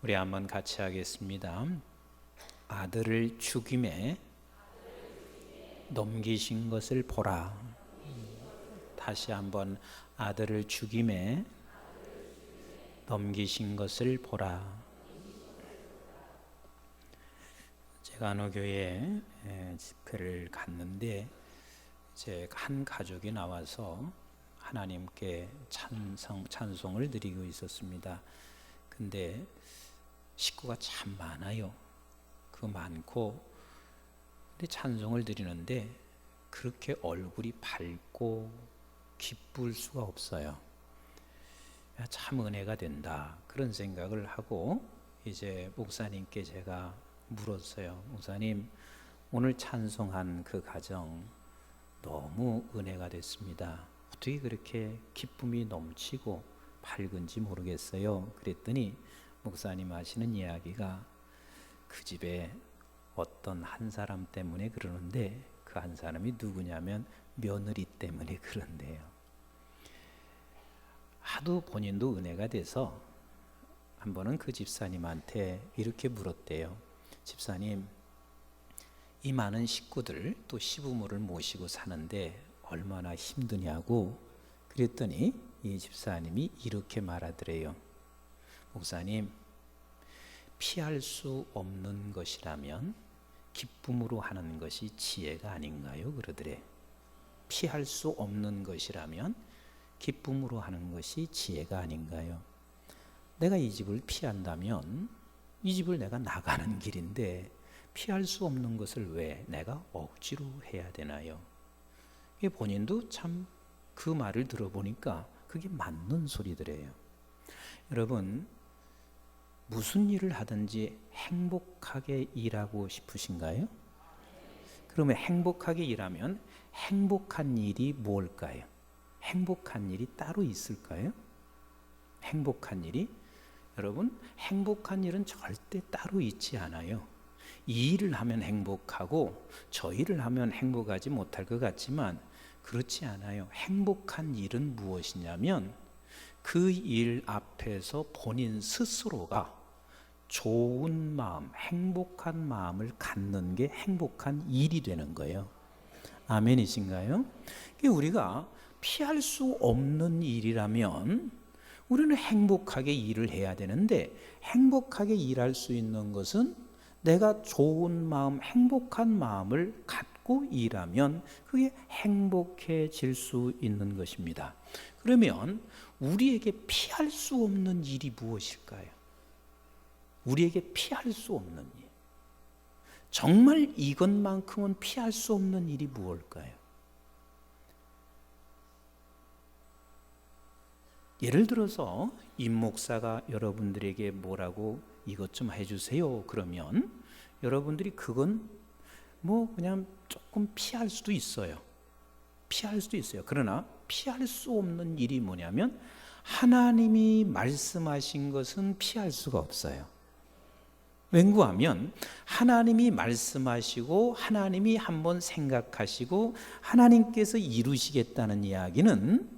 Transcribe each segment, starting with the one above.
우리 한번 같이 하겠습니다. 아들을 죽임에 넘기신 것을 보라. 다시 한번 아들을 죽임에 넘기신 것을 보라. 제가 어느 교회에 집회를 갔는데 이제 한 가족이 나와서 하나님께 찬송을 드리고 있었습니다. 근데 식구가 참 많아요. 그 많고 근데 찬송을 드리는데 그렇게 얼굴이 밝고 기쁠 수가 없어요. 참 은혜가 된다 그런 생각을 하고 이제 목사님께 제가 물었어요. 목사님, 오늘 찬송한 그 가정 너무 은혜가 됐습니다. 어떻게 그렇게 기쁨이 넘치고 밝은지 모르겠어요. 그랬더니 목사님 하시는 이야기가 그 집에 어떤 한 사람 때문에 그러는데 그 한 사람이 누구냐면 며느리 때문에 그런데요. 하도 본인도 은혜가 돼서 한 번은 그 집사님한테 이렇게 물었대요. 집사님, 이 많은 식구들 또 시부모를 모시고 사는데 얼마나 힘드냐고. 그랬더니 이 집사님이 이렇게 말하더래요. 목사님, 피할 수 없는 것이라면 기쁨으로 하는 것이 지혜가 아닌가요? 그러더래. 피할 수 없는 것이라면 기쁨으로 하는 것이 지혜가 아닌가요? 내가 이 집을 피한다면 이 집을 내가 나가는 길인데 피할 수 없는 것을 왜 내가 억지로 해야 되나요? 본인도 참 그 말을 들어보니까 그게 맞는 소리더래요. 여러분, 무슨 일을 하든지 행복하게 일하고 싶으신가요? 그러면 행복하게 일하면 행복한 일이 뭘까요? 행복한 일이 따로 있을까요? 행복한 일이? 여러분, 행복한 일은 절대 따로 있지 않아요. 이 일을 하면 행복하고 저 일을 하면 행복하지 못할 것 같지만 그렇지 않아요. 행복한 일은 무엇이냐면 그 일 앞에서 본인 스스로가 좋은 마음, 행복한 마음을 갖는 게 행복한 일이 되는 거예요. 아멘이신가요? 우리가 피할 수 없는 일이라면 우리는 행복하게 일을 해야 되는데 행복하게 일할 수 있는 것은 내가 좋은 마음, 행복한 마음을 갖고 일하면 그게 행복해질 수 있는 것입니다. 그러면 우리에게 피할 수 없는 일이 무엇일까요? 우리에게 피할 수 없는 일. 정말 이것만큼은 피할 수 없는 일이 무엇일까요? 예를 들어서 임 목사가 여러분들에게 뭐라고 이것 좀 해주세요 그러면 여러분들이 그건 뭐 그냥 조금 피할 수도 있어요. 피할 수도 있어요. 그러나 피할 수 없는 일이 뭐냐면 하나님이 말씀하신 것은 피할 수가 없어요. 왠고하면 하나님이 말씀하시고 하나님이 한번 생각하시고 하나님께서 이루시겠다는 이야기는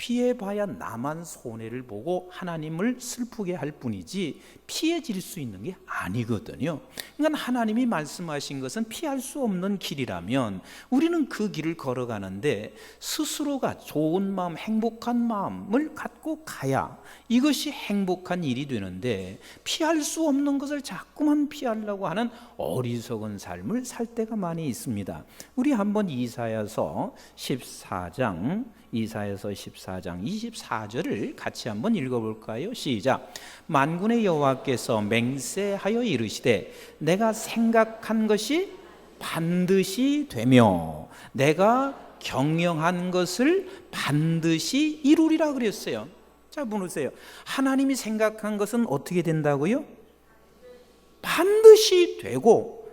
피해봐야 나만 손해를 보고 하나님을 슬프게 할 뿐이지 피해질 수 있는 게 아니거든요. 그러니까 하나님이 말씀하신 것은 피할 수 없는 길이라면 우리는 그 길을 걸어가는데 스스로가 좋은 마음, 행복한 마음을 갖고 가야 이것이 행복한 일이 되는데 피할 수 없는 것을 자꾸만 피하려고 하는 어리석은 삶을 살 때가 많이 있습니다. 우리 한번 이사야서 14장 24절 같이 한번 읽어볼까요? 시작. 만군의 여호와께서 맹세하여 이르시되 내가 생각한 것이 반드시 되며 내가 경영한 것을 반드시 이루리라 그랬어요. 자, 보세요. 하나님이 생각한 것은 어떻게 된다고요? 반드시 되고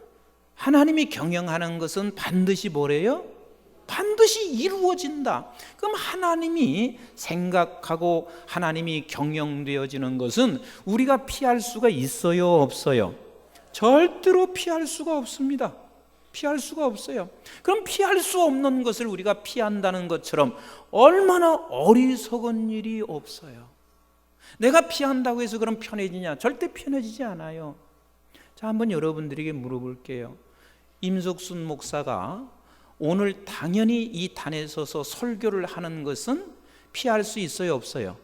하나님이 경영하는 것은 반드시 뭐래요? 반드시 이루어진다. 그럼 하나님이 생각하고 하나님이 경영되어지는 것은 우리가 피할 수가 있어요, 없어요? 절대로 피할 수가 없습니다. 피할 수가 없어요. 그럼 피할 수 없는 것을 우리가 피한다는 것처럼 얼마나 어리석은 일이 없어요. 내가 피한다고 해서 그럼 편해지냐? 절대 편해지지 않아요. 자, 한번 여러분들에게 물어볼게요. 임석순 목사가 오늘 당연히 이 단에 서서 설교를 하는 것은 피할 수 있어요, 없어요?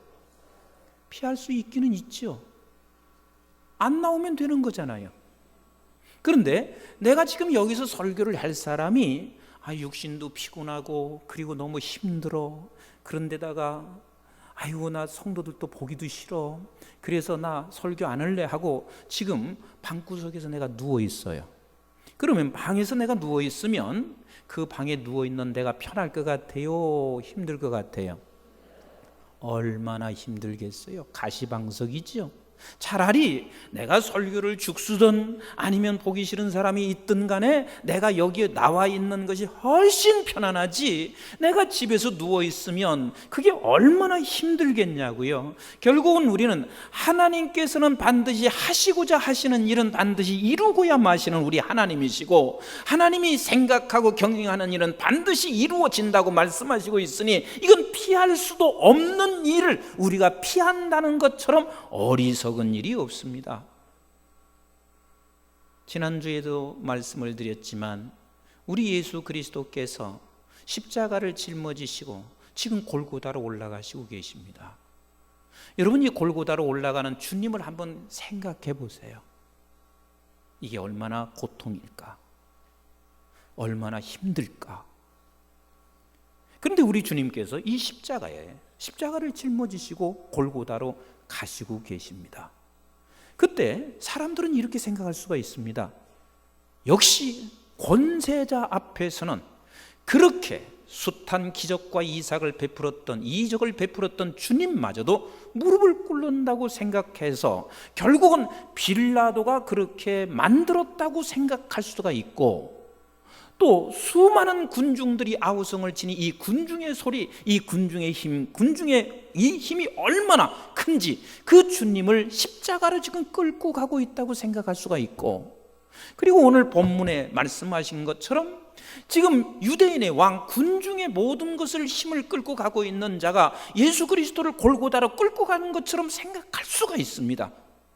피할 수 있기는 있죠. 안 나오면 되는 거잖아요. 그런데 내가 지금 여기서 설교를 할 사람이 육신도 피곤하고 그리고 너무 힘들어, 그런데다가 아이고 나 성도들도 보기도 싫어, 그래서 나 설교 안 할래 하고 지금 방구석에서 내가 누워 있어요. 그러면 방에서 내가 누워 있으면 그 방에 누워 있는 내가 편할 것 같아요, 힘들 것 같아요? 얼마나 힘들겠어요. 가시방석이죠. 차라리 내가 설교를 죽쓰든 아니면 보기 싫은 사람이 있든 간에 내가 여기에 나와 있는 것이 훨씬 편안하지, 내가 집에서 누워 있으면 그게 얼마나 힘들겠냐고요. 결국은 우리는 하나님께서는 반드시 하시고자 하시는 일은 반드시 이루고야 마시는 우리 하나님이시고, 하나님이 생각하고 경영하는 일은 반드시 이루어진다고 말씀하시고 있으니 이건 피할 수도 없는 일을 우리가 피한다는 것처럼 어리석은 일이 없습니다. 지난주에도 말씀을 드렸지만 우리 예수 그리스도께서 십자가를 짊어지시고 지금 골고다로 올라가시고 계십니다. 여러분, 이 골고다로 올라가는 주님을 한번 생각해 보세요. 이게 얼마나 고통일까? 얼마나 힘들까? 그런데 우리 주님께서 이 십자가를 짊어지시고 골고다로 가시고 계십니다. 그때 사람들은 이렇게 생각할 수가 있습니다. 역시 권세자 앞에서는 그렇게 숱한 기적과 이적을 베풀었던 주님마저도 무릎을 꿇는다고 생각해서 결국은 빌라도가 그렇게 만들었다고 생각할 수가 있고, 또 수많은 군중들이 아우성을 치니 이 군중의 소리, 이 군중의 힘, 군중의 이 힘이 얼마나 큰지 그 주님을 십자가로 지금 끌고 가고 있다고 생각할 수가 있고, 그리고 오늘 본문에 말씀하신 것처럼 지금 유대인의 왕, 군중의 모든 것을 힘을 끌고 가고 있는 자가 예수 그리스도를 골고다로 끌고 가는 것처럼 생각할 수가 있습니다.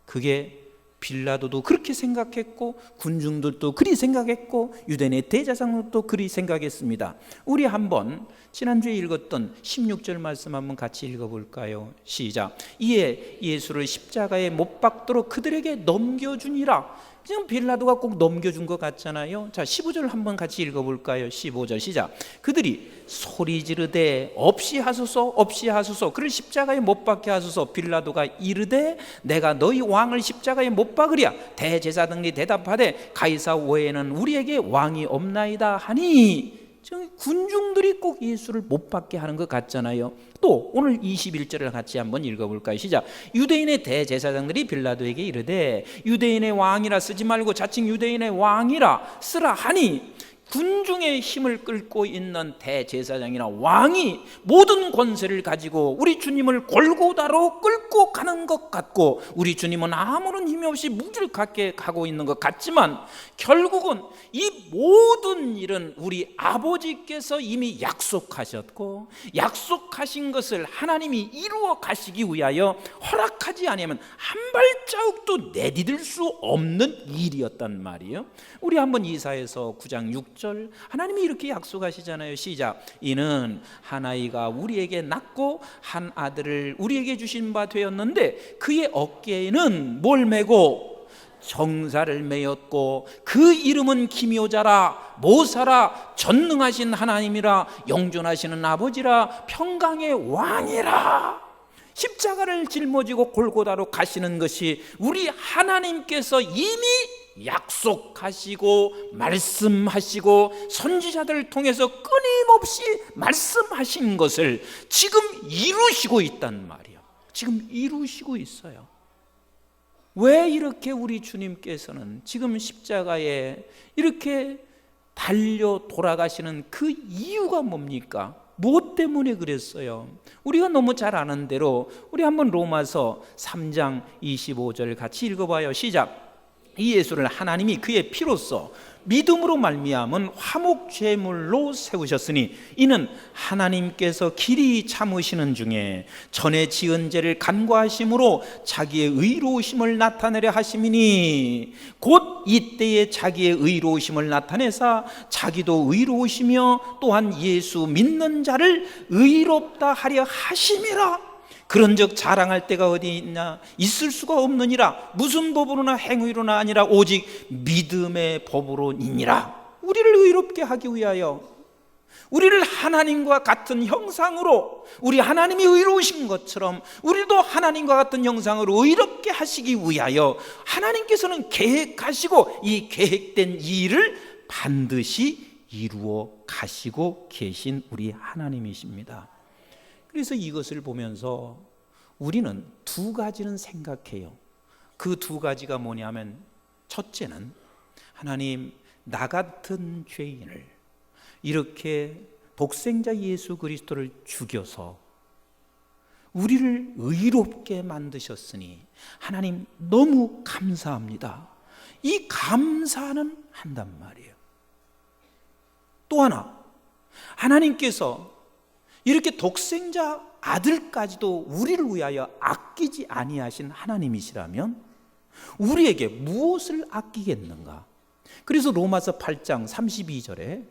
그게 빌라도도 그렇게 생각했고, 군중들도 그리 생각했고, 유대인의 대제사장도 그리 생각했습니다. 우리 한번 지난주에 읽었던 16절 말씀 한번 같이 읽어볼까요? 시작. 이에 예수를 십자가에 못 박도록 그들에게 넘겨주니라. 지금 빌라도가 꼭 넘겨준 것 같잖아요. 자, 15절 한번 같이 읽어볼까요? 15절 시작. 그들이 소리 지르되 없이 하소서, 없이 하소서, 그를 십자가에 못 박게 하소서. 빌라도가 이르되 내가 너희 왕을 십자가에 못 박으랴. 대제사장들이 대답하되 가이사 외에는 우리에게 왕이 없나이다 하니, 지금 군중들이 꼭 예수를 못 박게 하는 것 같잖아요. 또 오늘 21절을 같이 한번 읽어볼까요? 시작. 유대인의 대제사장들이 빌라도에게 이르되 유대인의 왕이라 쓰지 말고 자칭 유대인의 왕이라 쓰라 하니, 군중의 힘을 끌고 있는 대제사장이나 왕이 모든 권세를 가지고 우리 주님을 골고다로 끌고 가는 것 같고, 우리 주님은 아무런 힘이 없이 무질갑게 가고 있는 것 같지만 결국은 이 모든 일은 우리 아버지께서 이미 약속하셨고, 약속하신 것을 하나님이 이루어 가시기 위하여 허락하지 않으면 한 발자국도 내디딜 수 없는 일이었단 말이에요. 우리 한번 이사야서 9장 6절 하나님이 이렇게 약속하시잖아요. 시작. 이는 한 아이가 우리에게 낳고 한 아들을 우리에게 주신 바 되었는데 그의 어깨에는 뭘 메고 정사를 메었고 그 이름은 기묘자라 모사라 전능하신 하나님이라 영존하시는 아버지라 평강의 왕이라. 십자가를 짊어지고 골고다로 가시는 것이 우리 하나님께서 이미 약속하시고 말씀하시고 선지자들을 통해서 끊임없이 말씀하신 것을 지금 이루시고 있단 말이에요. 지금 이루시고 있어요. 왜 이렇게 우리 주님께서는 지금 십자가에 이렇게 달려 돌아가시는 그 이유가 뭡니까? 무엇 때문에 그랬어요? 우리가 너무 잘 아는 대로 우리 한번 로마서 3장 25절 같이 읽어봐요. 시작. 이 예수를 하나님이 그의 피로써 믿음으로 말미암은 화목 제물로 세우셨으니 이는 하나님께서 길이 참으시는 중에 전에 지은 죄를 간과하심으로 자기의 의로우심을 나타내려 하심이니 곧 이때에 자기의 의로우심을 나타내사 자기도 의로우시며 또한 예수 믿는 자를 의롭다 하려 하심이라. 그런즉 자랑할 때가 어디 있냐? 있을 수가 없느니라. 무슨 법으로나 행위로나 아니라 오직 믿음의 법으로니라. 우리를 의롭게 하기 위하여, 우리를 하나님과 같은 형상으로, 우리 하나님이 의로우신 것처럼 우리도 하나님과 같은 형상으로 의롭게 하시기 위하여 하나님께서는 계획하시고 이 계획된 일을 반드시 이루어 가시고 계신 우리 하나님이십니다. 그래서 이것을 보면서 우리는 두 가지는 생각해요. 그 두 가지가 뭐냐면, 첫째는 하나님, 나 같은 죄인을 이렇게 독생자 예수 그리스도를 죽여서 우리를 의롭게 만드셨으니 하나님 너무 감사합니다. 이 감사는 한단 말이에요. 또 하나, 하나님께서 이렇게 독생자 아들까지도 우리를 위하여 아끼지 아니하신 하나님이시라면 우리에게 무엇을 아끼겠는가? 그래서 로마서 8장 32절에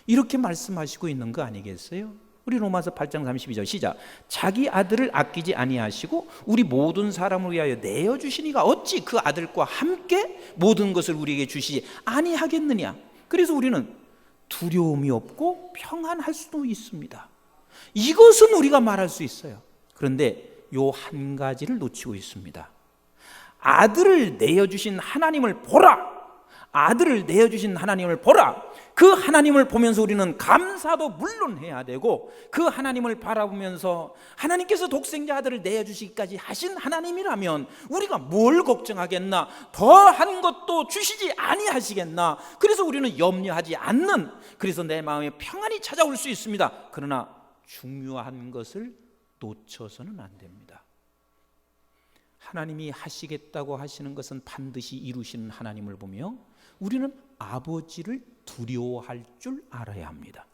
이렇게 말씀하시고 있는 거 아니겠어요? 우리 로마서 8장 32절 시작. 자기 아들을 아끼지 아니하시고 우리 모든 사람을 위하여 내어주시니가 어찌 그 아들과 함께 모든 것을 우리에게 주시지 아니하겠느냐? 그래서 우리는 두려움이 없고 평안할 수도 있습니다. 이것은 우리가 말할 수 있어요. 그런데 요 한 가지를 놓치고 있습니다. 아들을 내어주신 하나님을 보라. 아들을 내어주신 하나님을 보라. 그 하나님을 보면서 우리는 감사도 물론 해야 되고, 그 하나님을 바라보면서 하나님께서 독생자 아들을 내어주시기까지 하신 하나님이라면 우리가 뭘 걱정하겠나? 더한 것도 주시지 아니하시겠나? 그래서 우리는 염려하지 않는, 그래서 내 마음에 평안이 찾아올 수 있습니다. 그러나 중요한 것을 놓쳐서는 안 됩니다. 하나님이 하시겠다고 하시는 것은 반드시 이루시는 하나님을 보며 우리는 아버지를 두려워할 줄 알아야 합니다.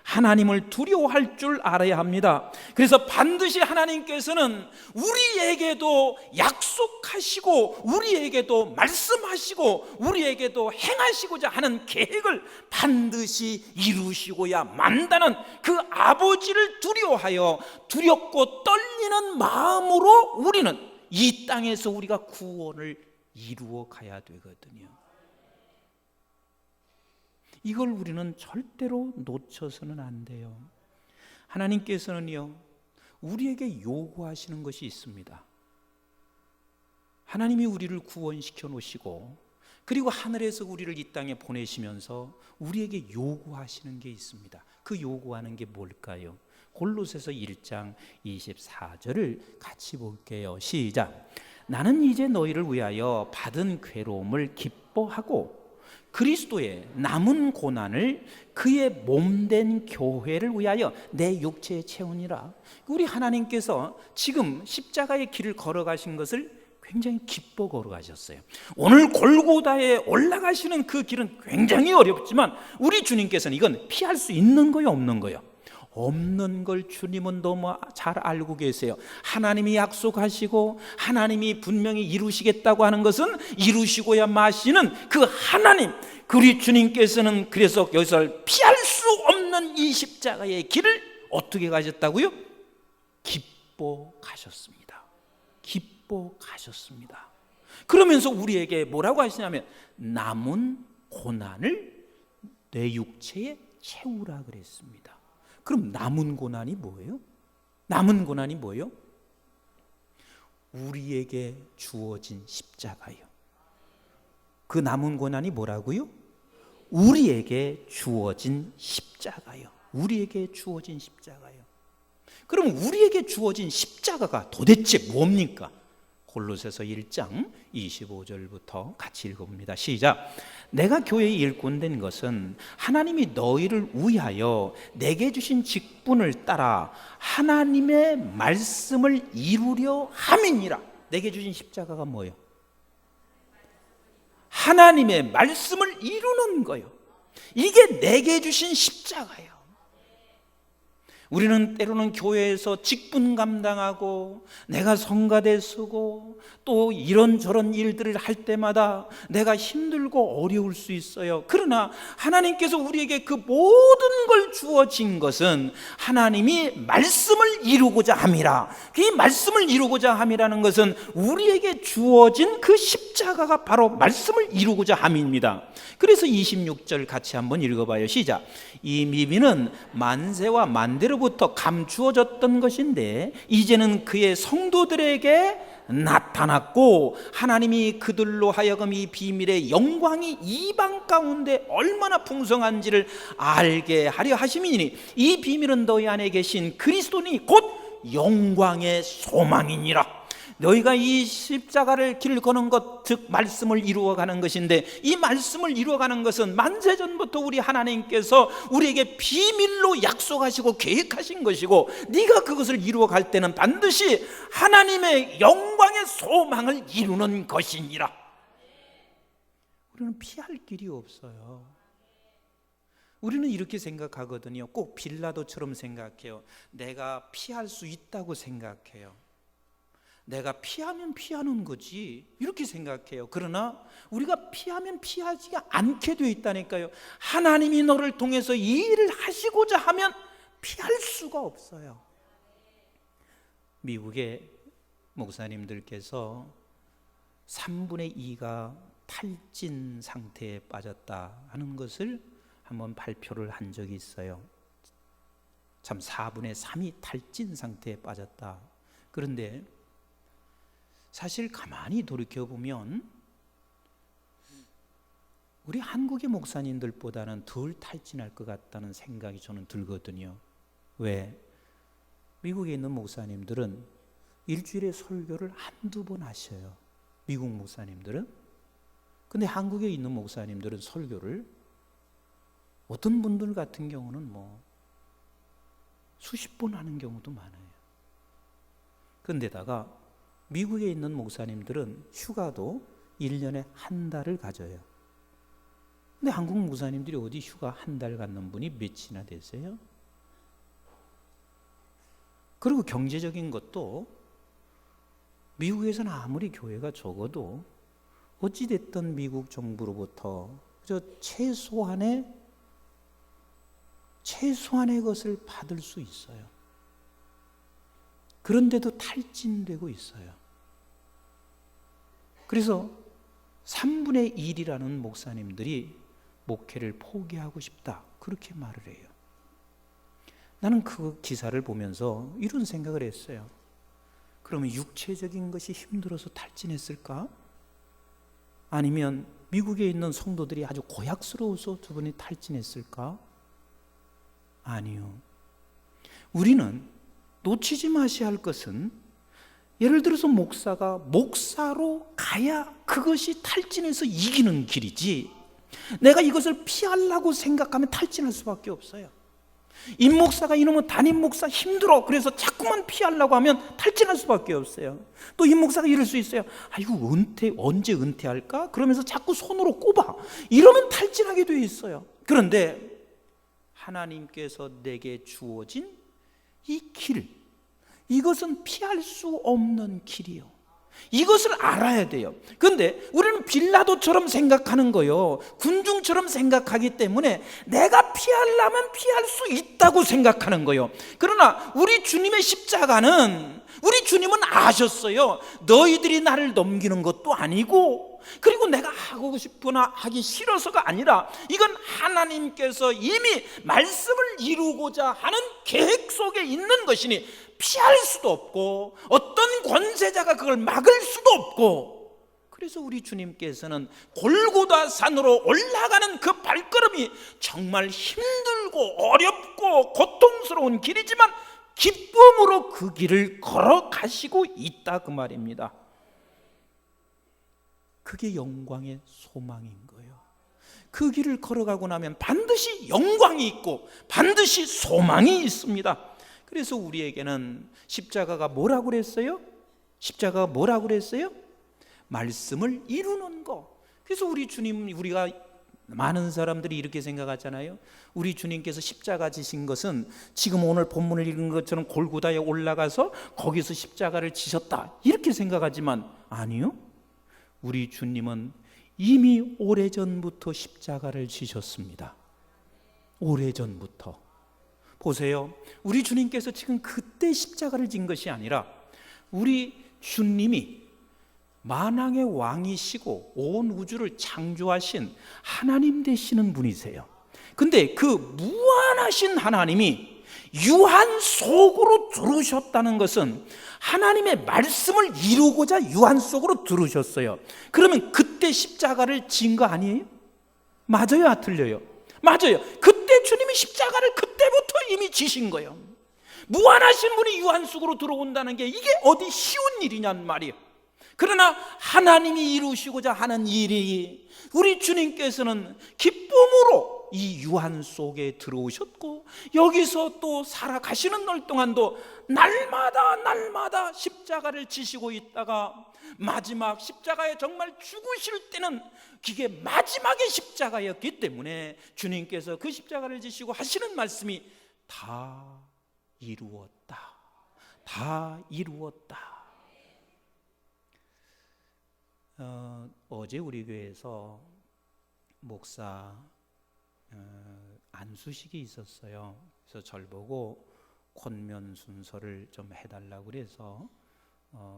하나님을 두려워할 줄 알아야 합니다. 그래서 반드시 하나님께서는 우리에게도 약속하시고 우리에게도 말씀하시고 우리에게도 행하시고자 하는 계획을 반드시 이루시고야 만다는 그 아버지를 두려워하여 두렵고 떨리는 마음으로 우리는 이 땅에서 우리가 구원을 이루어 가야 되거든요. 이걸 우리는 절대로 놓쳐서는 안 돼요. 하나님께서는요, 우리에게 요구하시는 것이 있습니다. 하나님이 우리를 구원시켜 놓으시고 그리고 하늘에서 우리를 이 땅에 보내시면서 우리에게 요구하시는 게 있습니다. 그 요구하는 게 뭘까요? 골로새서 1장 24절을 같이 볼게요. 시작. 나는 이제 너희를 위하여 받은 괴로움을 기뻐하고 그리스도의 남은 고난을 그의 몸된 교회를 위하여 내 육체에 채우니라. 우리 하나님께서 지금 십자가의 길을 걸어가신 것을 굉장히 기뻐 걸어가셨어요. 오늘 골고다에 올라가시는 그 길은 굉장히 어렵지만 우리 주님께서는 이건 피할 수 있는 거요, 없는 거요? 없는 걸 주님은 너무 잘 알고 계세요. 하나님이 약속하시고 하나님이 분명히 이루시겠다고 하는 것은 이루시고야 마시는 그 하나님, 우리 주님께서는 그래서 여기서 피할 수 없는 이 십자가의 길을 어떻게 가셨다고요? 기뻐 가셨습니다. 기뻐 가셨습니다. 그러면서 우리에게 뭐라고 하시냐면 남은 고난을 내 육체에 채우라 그랬습니다. 그럼 남은 고난이 뭐예요? 남은 고난이 뭐예요? 우리에게 주어진 십자가요. 그 남은 고난이 뭐라고요? 우리에게 주어진 십자가요. 우리에게 주어진 십자가요. 그럼 우리에게 주어진 십자가가 도대체 뭡니까? 골로새서 1장 25절부터 같이 읽어봅니다. 시작. 내가 교회의 일꾼된 것은 하나님이 너희를 위하여 내게 주신 직분을 따라 하나님의 말씀을 이루려 함이니라. 내게 주신 십자가가 뭐예요? 하나님의 말씀을 이루는 거예요. 이게 내게 주신 십자가예요. 우리는 때로는 교회에서 직분 감당하고 내가 성가대 쓰고 또 이런저런 일들을 할 때마다 내가 힘들고 어려울 수 있어요. 그러나 하나님께서 우리에게 그 모든 걸 주어진 것은 하나님이 말씀을 이루고자 함이라. 이 말씀을 이루고자 함이라는 것은 우리에게 주어진 그 십자가가 바로 말씀을 이루고자 함입니다. 그래서 26절 같이 한번 읽어봐요. 시작. 이 미비는 만세와 만대로부터 감추어졌던 것인데 이제는 그의 성도들에게 나타났고 하나님이 그들로 하여금 이 비밀의 영광이 이방 가운데 얼마나 풍성한지를 알게 하려 하심이니 이 비밀은 너희 안에 계신 그리스도니 곧 영광의 소망이니라. 너희가 이 십자가를 길 거는 것, 즉 말씀을 이루어가는 것인데 이 말씀을 이루어가는 것은 만세전부터 우리 하나님께서 우리에게 비밀로 약속하시고 계획하신 것이고 네가 그것을 이루어갈 때는 반드시 하나님의 영광의 소망을 이루는 것이니라. 우리는 피할 길이 없어요. 우리는 이렇게 생각하거든요. 꼭 빌라도처럼 생각해요. 내가 피할 수 있다고 생각해요. 내가 피하면 피하는 거지 이렇게 생각해요. 그러나 우리가 피하면 피하지가 않게 되어 있다니까요. 하나님이 너를 통해서 이 일을 하시고자 하면 피할 수가 없어요. 미국의 목사님들께서 3분의 2가 탈진 상태에 빠졌다 하는 것을 한번 발표를 한 적이 있어요. 참 4분의 3이 탈진 상태에 빠졌다. 그런데 사실 가만히 돌이켜보면 우리 한국의 목사님들보다는 덜 탈진할 것 같다는 생각이 저는 들거든요. 왜? 미국에 있는 목사님들은 일주일에 설교를 한두 번 하셔요. 미국 목사님들은. 근데 한국에 있는 목사님들은 설교를 어떤 분들 같은 경우는 수십 번 하는 경우도 많아요. 그런데다가 미국에 있는 목사님들은 휴가도 1년에 한 달을 가져요. 근데 한국 목사님들이 어디 휴가 한 달 갖는 분이 몇이나 되세요? 그리고 경제적인 것도 미국에서는 아무리 교회가 적어도 어찌됐든 미국 정부로부터 최소한의 것을 받을 수 있어요. 그런데도 탈진되고 있어요. 그래서 3분의 1이라는 목사님들이 목회를 포기하고 싶다 그렇게 말을 해요. 나는 그 기사를 보면서 이런 생각을 했어요. 그러면 육체적인 것이 힘들어서 탈진했을까? 아니면 미국에 있는 성도들이 아주 고약스러워서 두 분이 탈진했을까? 아니요. 우리는 놓치지 마셔야 할 것은 예를 들어서 목사가 목사로 가야 그것이 탈진해서 이기는 길이지 내가 이것을 피하려고 생각하면 탈진할 수밖에 없어요. 임목사가 이놈은 담임목사 힘들어 그래서 자꾸만 피하려고 하면 탈진할 수밖에 없어요. 또 임목사가 이럴 수 있어요. 아이고 언제 은퇴할까? 그러면서 자꾸 손으로 꼽아 이러면 탈진하게 돼 있어요. 그런데 하나님께서 내게 주어진 이 길, 이것은 피할 수 없는 길이요. 이것을 알아야 돼요. 그런데 우리는 빌라도처럼 생각하는 거요. 군중처럼 생각하기 때문에 내가 피하려면 피할 수 있다고 생각하는 거요. 그러나 우리 주님의 십자가는 우리 주님은 아셨어요. 너희들이 나를 넘기는 것도 아니고 그리고 내가 하고 싶거나 하기 싫어서가 아니라 이건 하나님께서 이미 말씀을 이루고자 하는 계획 속에 있는 것이니 피할 수도 없고 어떤 권세자가 그걸 막을 수도 없고 그래서 우리 주님께서는 골고다 산으로 올라가는 그 발걸음이 정말 힘들고 어렵고 고통스러운 길이지만 기쁨으로 그 길을 걸어가시고 있다 그 말입니다. 그게 영광의 소망인 거예요. 그 길을 걸어가고 나면 반드시 영광이 있고 반드시 소망이 있습니다. 그래서 우리에게는 십자가가 뭐라고 그랬어요? 십자가가 뭐라고 그랬어요? 말씀을 이루는 거. 그래서 우리 주님, 우리가 많은 사람들이 이렇게 생각하잖아요. 우리 주님께서 십자가 지신 것은 지금 오늘 본문을 읽은 것처럼 골고다에 올라가서 거기서 십자가를 지셨다 이렇게 생각하지만 아니요, 우리 주님은 이미 오래전부터 십자가를 지셨습니다. 오래전부터. 보세요, 우리 주님께서 지금 그때 십자가를 진 것이 아니라 우리 주님이 만왕의 왕이시고 온 우주를 창조하신 하나님 되시는 분이세요. 근데 그 무한하신 하나님이 유한 속으로 들어오셨다는 것은 하나님의 말씀을 이루고자 유한 속으로 들어오셨어요. 그러면 그때 십자가를 진 거 아니에요? 맞아요, 틀려요? 맞아요. 그때 주님이 십자가를 그때부터 이미 지신 거예요. 무한하신 분이 유한 속으로 들어온다는 게 이게 어디 쉬운 일이냔 말이에요. 그러나 하나님이 이루시고자 하는 일이 우리 주님께서는 기쁨으로 이 유한 속에 들어오셨고 여기서 또 살아가시는 날 동안도 날마다 십자가를 지시고 있다가 마지막 십자가에 정말 죽으실 때는 그게 마지막의 십자가였기 때문에 주님께서 그 십자가를 지시고 하시는 말씀이 다 이루었다, 다 이루었다. 어제 우리 교회에서 목사 안수식이 있었어요. 그래서 절 보고 권면 순서를 좀 해달라고 그래서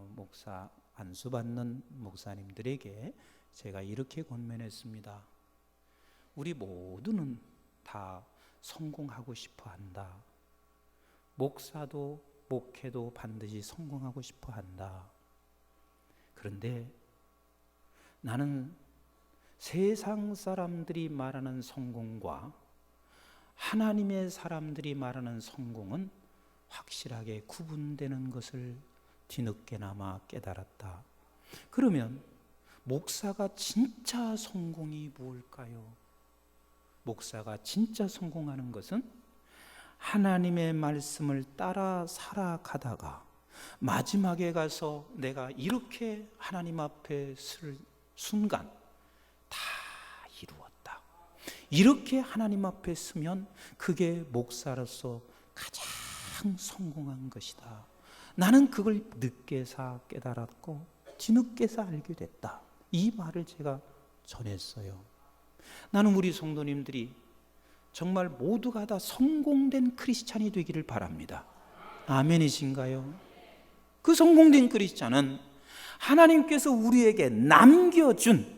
목사 안수 받는 목사님들에게 제가 이렇게 권면했습니다. 우리 모두는 다 성공하고 싶어 한다. 목사도 목회도 반드시 성공하고 싶어 한다. 그런데 나는 세상 사람들이 말하는 성공과 하나님의 사람들이 말하는 성공은 확실하게 구분되는 것을 뒤늦게나마 깨달았다. 그러면 목사가 진짜 성공이 뭘까요? 목사가 진짜 성공하는 것은 하나님의 말씀을 따라 살아가다가 마지막에 가서 내가 이렇게 하나님 앞에 설 순간 다 이루었다. 이렇게 하나님 앞에 서면 그게 목사로서 가장 성공한 것이다. 나는 그걸 늦게서 깨달았고 뒤늦게서 알게 됐다. 이 말을 제가 전했어요. 나는 우리 성도님들이 정말 모두가 다 성공된 크리스찬이 되기를 바랍니다. 아멘이신가요? 그 성공된 크리스찬은 하나님께서 우리에게 남겨준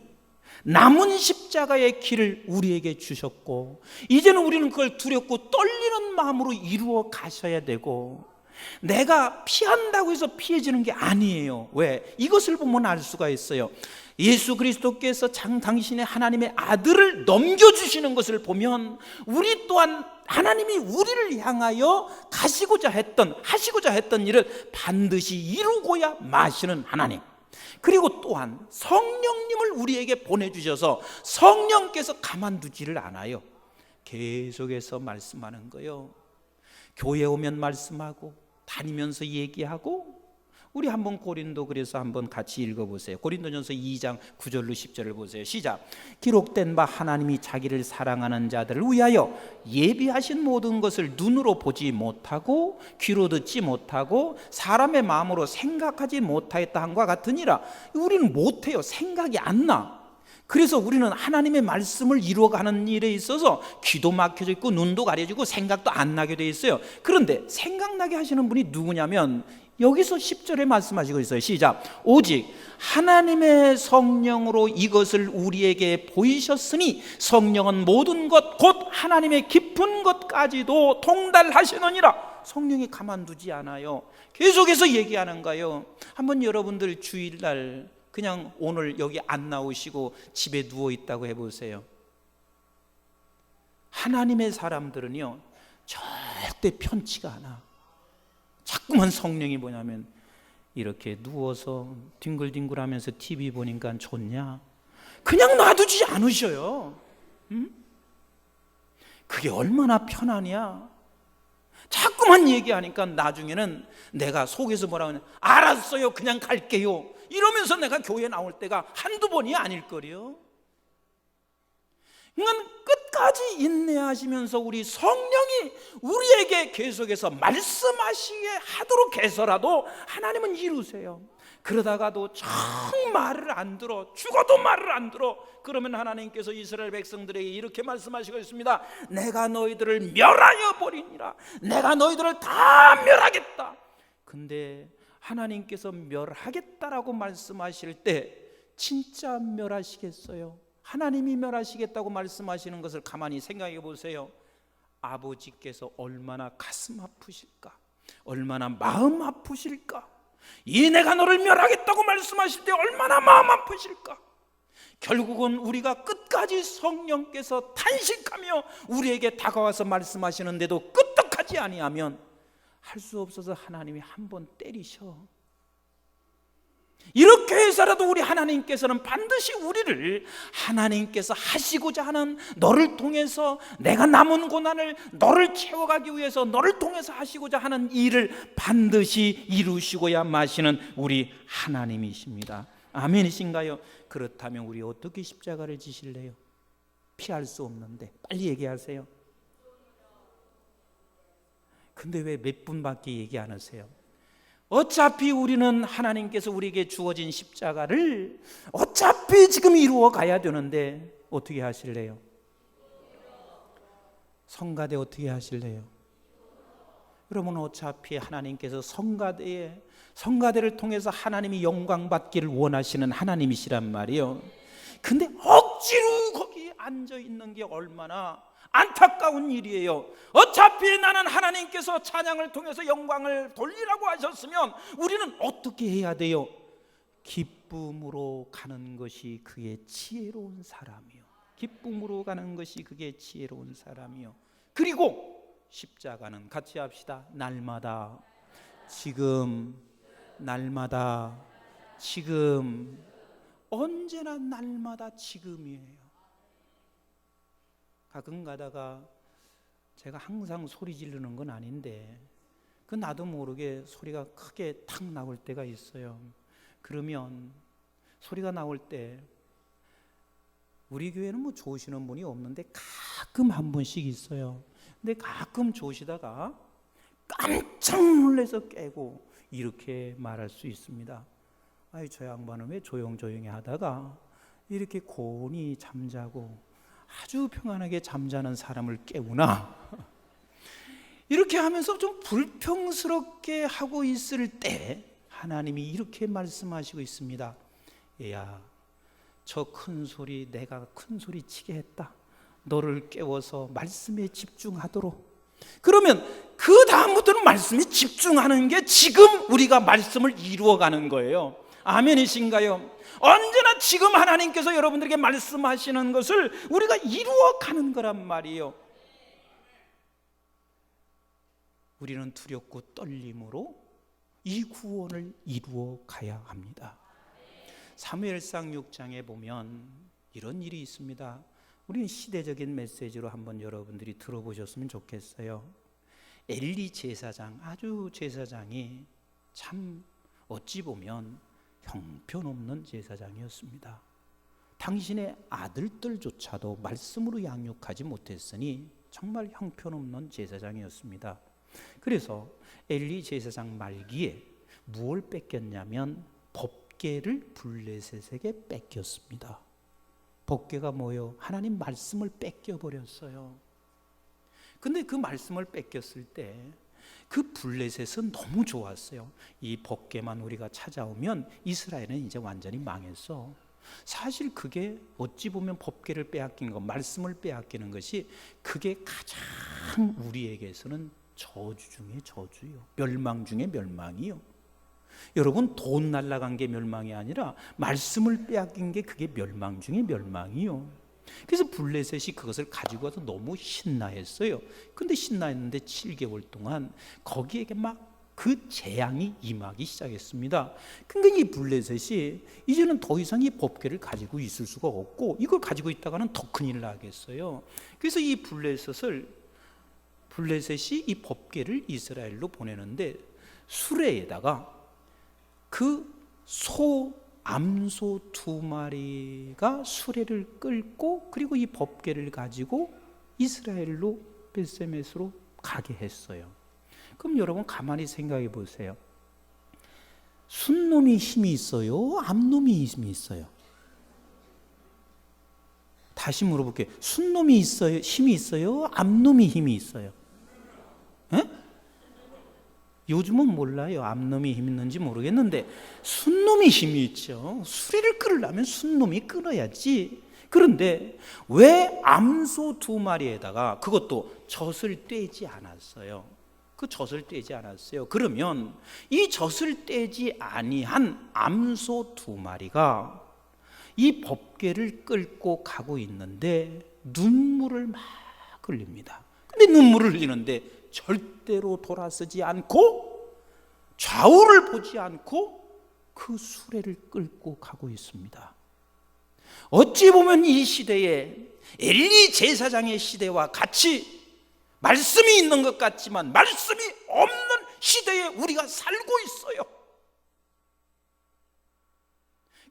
남은 십자가의 길을 우리에게 주셨고 이제는 우리는 그걸 두렵고 떨리는 마음으로 이루어 가셔야 되고 내가 피한다고 해서 피해지는 게 아니에요. 왜? 이것을 보면 알 수가 있어요. 예수 그리스도께서 당신의 하나님의 아들을 넘겨주시는 것을 보면 우리 또한 하나님이 우리를 향하여 하시고자 했던 일을 반드시 이루고야 마시는 하나님, 그리고 또한 성령님을 우리에게 보내주셔서 성령께서 가만두지를 않아요. 계속해서 말씀하는 거예요. 교회 오면 말씀하고 다니면서 얘기하고. 우리 한번 고린도 그래서 한번 같이 읽어보세요. 고린도전서 2장 9절로 10절을 보세요. 시작. 기록된 바 하나님이 자기를 사랑하는 자들을 위하여 예비하신 모든 것을 눈으로 보지 못하고 귀로 듣지 못하고 사람의 마음으로 생각하지 못하였다 함과 같으니라. 우리는 못해요. 생각이 안 나. 그래서 우리는 하나님의 말씀을 이루어가는 일에 있어서 귀도 막혀져 있고 눈도 가려지고 생각도 안 나게 돼 있어요. 그런데 생각나게 하시는 분이 누구냐면 여기서 10절에 말씀하시고 있어요. 시작. 오직 하나님의 성령으로 이것을 우리에게 보이셨으니 성령은 모든 것 곧 하나님의 깊은 것까지도 통달하시느니라. 성령이 가만두지 않아요. 계속해서 얘기하는 거예요. 한번 여러분들 주일날 그냥 오늘 여기 안 나오시고 집에 누워 있다고 해보세요. 하나님의 사람들은요 절대 편치가 않아. 자꾸만 성령이 뭐냐면 이렇게 누워서 뒹굴뒹굴하면서 TV 보니까 좋냐? 그냥 놔두지 않으셔요. 그게 얼마나 편하냐? 자꾸만 얘기하니까 나중에는 내가 속에서 뭐라고 하냐? 알았어요, 그냥 갈게요. 이러면서 내가 교회 나올 때가 한두 번이 아닐 거래요. 끝까지 인내하시면서 우리 성령이 우리에게 계속해서 말씀하시게 하도록 해서라도 하나님은 이루세요. 그러다가도 정 말을 안 들어, 죽어도 말을 안 들어, 그러면 하나님께서 이스라엘 백성들에게 이렇게 말씀하시고 있습니다. 내가 너희들을 멸하여 버리니라. 내가 너희들을 다 멸하겠다. 근데 하나님께서 멸하겠다라고 말씀하실 때 진짜 멸하시겠어요? 하나님이 멸하시겠다고 말씀하시는 것을 가만히 생각해 보세요. 아버지께서 얼마나 가슴 아프실까? 얼마나 마음 아프실까? 이 내가 너를 멸하겠다고 말씀하실 때 얼마나 마음 아프실까? 결국은 우리가 끝까지 성령께서 탄식하며 우리에게 다가와서 말씀하시는데도 끄떡하지 아니하면 할 수 없어서 하나님이 한 번 때리셔. 이렇게 해서라도 우리 하나님께서는 반드시 우리를 하나님께서 하시고자 하는, 너를 통해서 내가 남은 고난을 너를 채워가기 위해서 너를 통해서 하시고자 하는 일을 반드시 이루시고야 마시는 우리 하나님이십니다. 아멘이신가요? 그렇다면 우리 어떻게 십자가를 지실래요? 피할 수 없는데 빨리 얘기하세요. 근데 왜 몇 분밖에 얘기 안 하세요? 어차피 우리는 하나님께서 우리에게 주어진 십자가를 어차피 지금 이루어 가야 되는데 어떻게 하실래요? 성가대 어떻게 하실래요? 여러분, 어차피 하나님께서 성가대를 통해서 하나님이 영광 받기를 원하시는 하나님이시란 말이에요. 근데 억지로 거기 앉아 있는 게 얼마나 안타까운 일이에요. 어차피 나는 하나님께서 찬양을 통해서 영광을 돌리라고 하셨으면 우리는 어떻게 해야 돼요? 기쁨으로 가는 것이 그의 지혜로운 사람이요. 기쁨으로 가는 것이 그게 지혜로운 사람이요. 그리고 십자가는 같이 합시다. 날마다, 지금, 날마다, 지금, 언제나 날마다 지금이에요. 가끔 가다가 제가 항상 소리 지르는 건 아닌데 그 나도 모르게 소리가 크게 탁 나올 때가 있어요. 그러면 소리가 나올 때 우리 교회는 뭐 좋으시는 분이 없는데 가끔 한 분씩 있어요. 근데 가끔 좋으시다가 깜짝 놀라서 깨고 이렇게 말할 수 있습니다. 아이, 저 양반은 왜 조용조용히 하다가 이렇게 곤히 잠자고 아주 평안하게 잠자는 사람을 깨우나? 이렇게 하면서 좀 불평스럽게 하고 있을 때 하나님이 이렇게 말씀하시고 있습니다. 얘야, 저 큰 소리 내가 큰 소리 치게 했다. 너를 깨워서 말씀에 집중하도록. 그러면 그 다음부터는 말씀에 집중하는 게 지금 우리가 말씀을 이루어가는 거예요. 아멘이신가요? 언제나 지금 하나님께서 여러분들에게 말씀하시는 것을 우리가 이루어가는 거란 말이에요. 우리는 두렵고 떨림으로 이 구원을 이루어 가야 합니다. 사무엘상 6장에 보면 이런 일이 있습니다. 우리는 시대적인 메시지로 한번 여러분들이 들어보셨으면 좋겠어요. 엘리 제사장, 아주 제사장이 참 어찌 보면 형편없는 제사장이었습니다. 당신의 아들들조차도 말씀으로 양육하지 못했으니 정말 형편없는 제사장이었습니다. 그래서 엘리 제사장 말기에 무엇을 뺏겼냐면 법궤를 블레셋에게 뺏겼습니다. 법궤가 뭐예요? 하나님 말씀을 뺏겨버렸어요. 근데 그 말씀을 뺏겼을 때 그 블레셋은 너무 좋았어요. 이 법궤만 우리가 찾아오면 이스라엘은 이제 완전히 망했어. 사실 그게 어찌 보면 법궤를 빼앗긴 것, 말씀을 빼앗기는 것이 그게 가장 우리에게서는 저주 중에 저주요. 멸망 중에 멸망이요. 여러분, 돈 날라간 게 멸망이 아니라 말씀을 빼앗긴 게 그게 멸망 중에 멸망이요. 그래서 블레셋이 그것을 가지고 와서 너무 신나했어요. 근데 신나했는데 7개월 동안 거기에게 막 그 재앙이 임하기 시작했습니다. 그러니까 이 블레셋이 이제는 더 이상 이 법궤를 가지고 있을 수가 없고 이걸 가지고 있다가는 더 큰일 나겠어요. 그래서 이 블레셋이 이 법궤를 이스라엘로 보내는데 수레에다가 그 소 암소 2마리가 수레를 끌고 그리고 이 법궤를 가지고 이스라엘로 벳세메스로 가게 했어요. 그럼 여러분 가만히 생각해 보세요. 순놈이 힘이 있어요? 암놈이 힘이 있어요? 다시 물어볼게요. 순놈이 있어요? 힘이 있어요? 암놈이 힘이 있어요? 에? 요즘은 몰라요. 암놈이 힘 있는지 모르겠는데 순놈이 힘이 있죠. 수레를 끌으려면 순놈이 끌어야지. 그런데 왜 암소 2마리에다가 그것도 젖을 떼지 않았어요? 그 젖을 떼지 않았어요. 그러면 이 젖을 떼지 아니한 암소 2마리가 이 법궤를 끌고 가고 있는데 눈물을 막 흘립니다. 근데 눈물을 흘리는데 절대로 돌아서지 않고 좌우를 보지 않고 그 수레를 끌고 가고 있습니다. 어찌 보면 이 시대에 엘리 제사장의 시대와 같이 말씀이 있는 것 같지만 말씀이 없는 시대에 우리가 살고 있어요.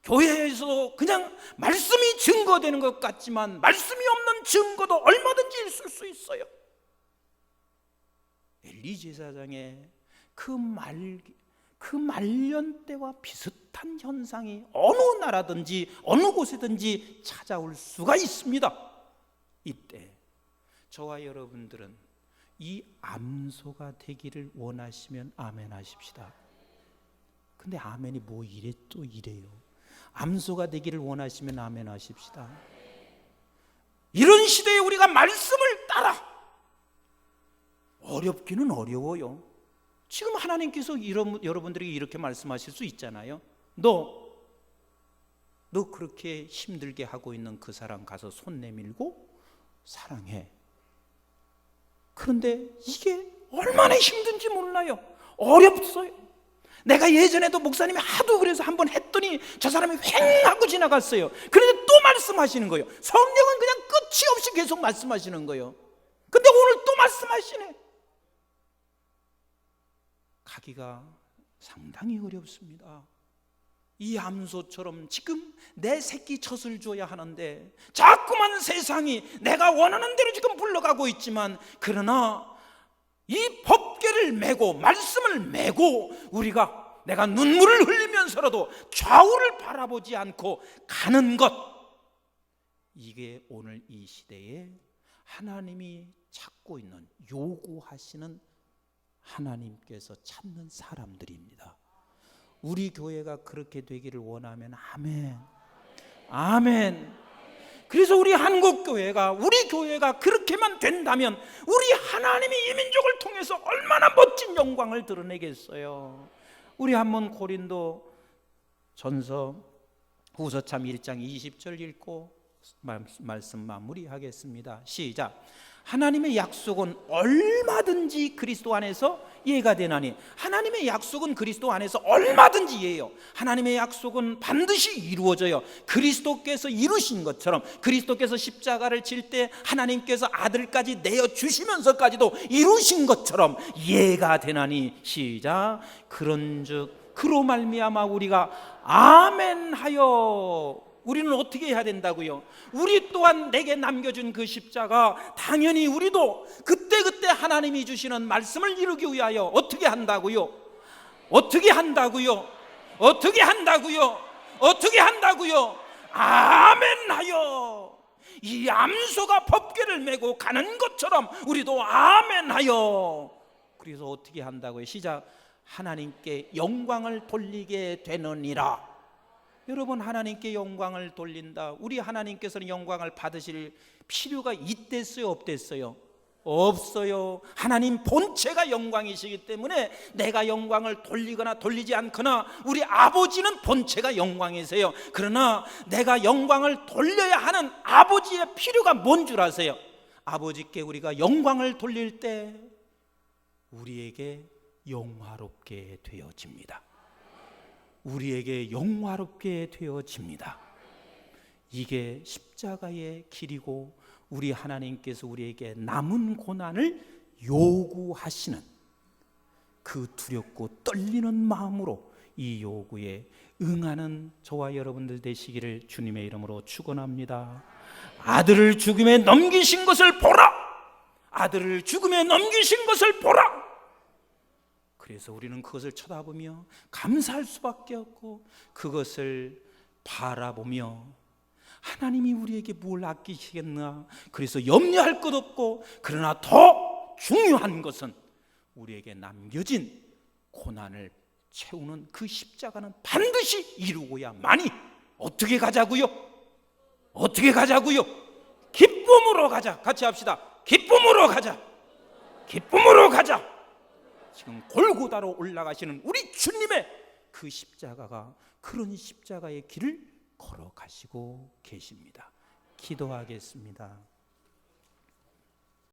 교회에서 그냥 말씀이 증거되는 것 같지만 말씀이 없는 증거도 얼마든지 있을 수 있어요. 엘리 제사장의 그 말년 때와 비슷한 현상이 어느 나라든지 어느 곳에든지 찾아올 수가 있습니다. 이때 저와 여러분들은 이 암소가 되기를 원하시면 아멘 하십시다. 근데 아멘이 뭐 이래 또 이래요. 암소가 되기를 원하시면 아멘 하십시다. 이런 시대에 우리가 말씀을 따라 어렵기는 어려워요. 지금 하나님께서 여러분들에게 이렇게 말씀하실 수 있잖아요. 너 그렇게 힘들게 하고 있는 그 사람 가서 손 내밀고 사랑해. 그런데 이게 얼마나 힘든지 몰라요. 어렵어요. 내가 예전에도 목사님이 하도 그래서 한번 했더니 저 사람이 휑 하고 지나갔어요. 그런데 또 말씀하시는 거예요. 성령은 그냥 끝이 없이 계속 말씀하시는 거예요. 근데 오늘 또 말씀하시네. 가기가 상당히 어렵습니다. 이 암소처럼 지금 내 새끼 젖을 줘야 하는데 자꾸만 세상이 내가 원하는 대로 지금 불러가고 있지만, 그러나 이 법궤를 메고 말씀을 메고 우리가 내가 눈물을 흘리면서라도 좌우를 바라보지 않고 가는 것, 이게 오늘 이 시대에 하나님이 찾고 있는, 요구하시는, 하나님께서 찾는 사람들입니다. 우리 교회가 그렇게 되기를 원하면 아멘, 아멘. 그래서 우리 한국교회가, 우리 교회가 그렇게만 된다면 우리 하나님이 이 민족을 통해서 얼마나 멋진 영광을 드러내겠어요. 우리 한번 고린도 전서 후서 참 1장 20절 읽고 말씀 마무리하겠습니다. 시작. 하나님의 약속은 얼마든지 그리스도 안에서 예가 되나니. 하나님의 약속은 그리스도 안에서 얼마든지 예요. 하나님의 약속은 반드시 이루어져요. 그리스도께서 이루신 것처럼, 그리스도께서 십자가를 칠 때 하나님께서 아들까지 내어주시면서까지도 이루신 것처럼 예가 되나니. 시작. 그런즉 그로 말미암아 우리가 아멘하여. 우리는 어떻게 해야 된다고요? 우리 또한 내게 남겨준 그 십자가, 당연히 우리도 그때그때 하나님이 주시는 말씀을 이루기 위하여 어떻게 한다고요? 어떻게 한다고요? 어떻게 한다고요? 어떻게 한다고요? 아멘하여. 이 암소가 법궤를 메고 가는 것처럼 우리도 아멘하여. 그래서 어떻게 한다고요? 시작. 하나님께 영광을 돌리게 되느니라. 여러분, 하나님께 영광을 돌린다. 우리 하나님께서는 영광을 받으실 필요가 있댔어요, 없댔어요? 없어요. 하나님 본체가 영광이시기 때문에 내가 영광을 돌리거나 돌리지 않거나, 우리 아버지는 본체가 영광이세요. 그러나 내가 영광을 돌려야 하는 아버지의 필요가 뭔 줄 아세요? 아버지께 우리가 영광을 돌릴 때 우리에게 영화롭게 되어집니다. 우리에게 영화롭게 되어집니다. 이게 십자가의 길이고, 우리 하나님께서 우리에게 남은 고난을 요구하시는 그 두렵고 떨리는 마음으로 이 요구에 응하는 저와 여러분들 되시기를 주님의 이름으로 축원합니다. 아들을 죽음에 넘기신 것을 보라! 아들을 죽음에 넘기신 것을 보라! 그래서 우리는 그것을 쳐다보며 감사할 수밖에 없고, 그것을 바라보며 하나님이 우리에게 뭘 아끼시겠나, 그래서 염려할 것 없고, 그러나 더 중요한 것은 우리에게 남겨진 고난을 채우는 그 십자가는 반드시 이루고야만이. 어떻게 가자고요? 어떻게 가자고요? 기쁨으로 가자. 같이 합시다. 기쁨으로 가자. 기쁨으로 가자. 지금 골고다로 올라가시는 우리 주님의 그 십자가가 그런 십자가의 길을 걸어가시고 계십니다. 기도하겠습니다.